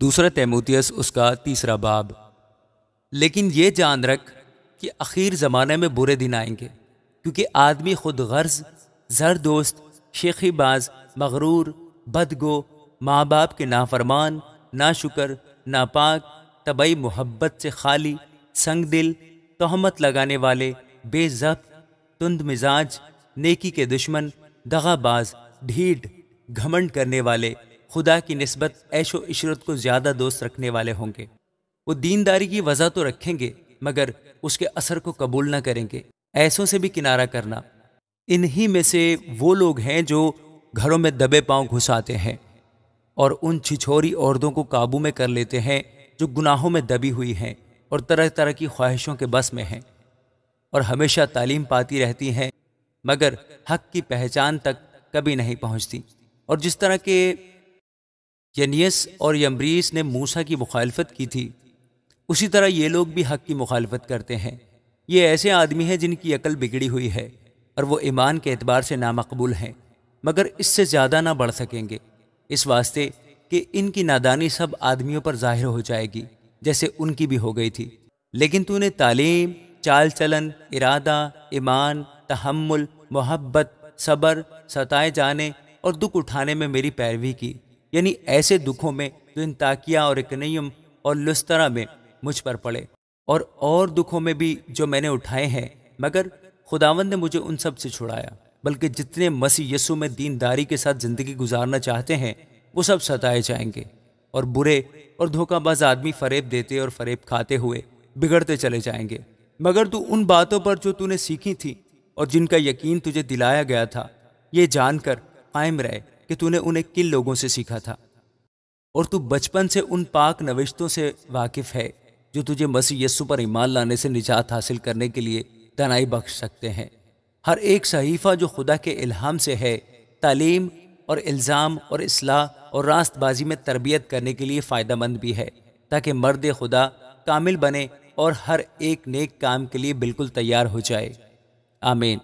دوسرا تیموتیس اس کا 3 باب۔ لیکن یہ جان رکھ کہ اخیر زمانے میں برے دن آئیں گے، کیونکہ آدمی خود غرض، زر دوست، شیخی باز، مغرور، بدگو، ماں باپ کے نافرمان، ناشکر، ناپاک، طبعی محبت سے خالی، سنگ دل، تہمت لگانے والے، بے ضبط، تند مزاج، نیکی کے دشمن، دغا باز، ڈھیٹ، گھمنڈ کرنے والے، خدا کی نسبت عیش و عشرت کو زیادہ دوست رکھنے والے ہوں گے۔ وہ دینداری کی وضع تو رکھیں گے مگر اس کے اثر کو قبول نہ کریں گے۔ ایسوں سے بھی کنارہ کرنا۔ انہی میں سے وہ لوگ ہیں جو گھروں میں دبے پاؤں گھس آتے ہیں اور ان چھچھوری عورتوں کو قابو میں کر لیتے ہیں جو گناہوں میں دبی ہوئی ہیں اور طرح طرح کی خواہشوں کے بس میں ہیں، اور ہمیشہ تعلیم پاتی رہتی ہیں مگر حق کی پہچان تک کبھی نہیں پہنچتی۔ اور جس طرح کہ ینیس اور یمبریس نے موسیٰ کی مخالفت کی تھی، اسی طرح یہ لوگ بھی حق کی مخالفت کرتے ہیں۔ یہ ایسے آدمی ہیں جن کی عقل بگڑی ہوئی ہے اور وہ ایمان کے اعتبار سے نامقبول ہیں، مگر اس سے زیادہ نہ بڑھ سکیں گے، اس واسطے کہ ان کی نادانی سب آدمیوں پر ظاہر ہو جائے گی جیسے ان کی بھی ہو گئی تھی۔ لیکن تو نے تعلیم، چال چلن، ارادہ، ایمان، تحمل، محبت، صبر، ستائے جانے اور دکھ اٹھانے میں میری پیروی کی، یعنی ایسے دکھوں میں جو انطاکیہ اور اکنیم اور لسترا میں مجھ پر پڑے، اور دکھوں میں بھی جو میں نے اٹھائے ہیں، مگر خداوند نے مجھے ان سب سے چھڑایا۔ بلکہ جتنے مسیح یسوع میں دینداری کے ساتھ زندگی گزارنا چاہتے ہیں وہ سب ستائے جائیں گے، اور برے اور دھوکہ باز آدمی فریب دیتے اور فریب کھاتے ہوئے بگڑتے چلے جائیں گے۔ مگر تو ان باتوں پر جو تو نے سیکھی تھی اور جن کا یقین تجھے دلایا گیا تھا، یہ جان کر قائم رہے کہ تو نے انہیں کن لوگوں سے سیکھا تھا، اور تو بچپن سے ان پاک نوشتوں سے واقف ہے جو تجھے مسیح یسوع پر ایمان لانے سے نجات حاصل کرنے کے لیے دانائی بخش سکتے ہیں۔ ہر ایک صحیفہ جو خدا کے الہام سے ہے، تعلیم اور الزام اور اصلاح اور راست بازی میں تربیت کرنے کے لیے فائدہ مند بھی ہے، تاکہ مرد خدا کامل بنے اور ہر ایک نیک کام کے لیے بالکل تیار ہو جائے۔ آمین۔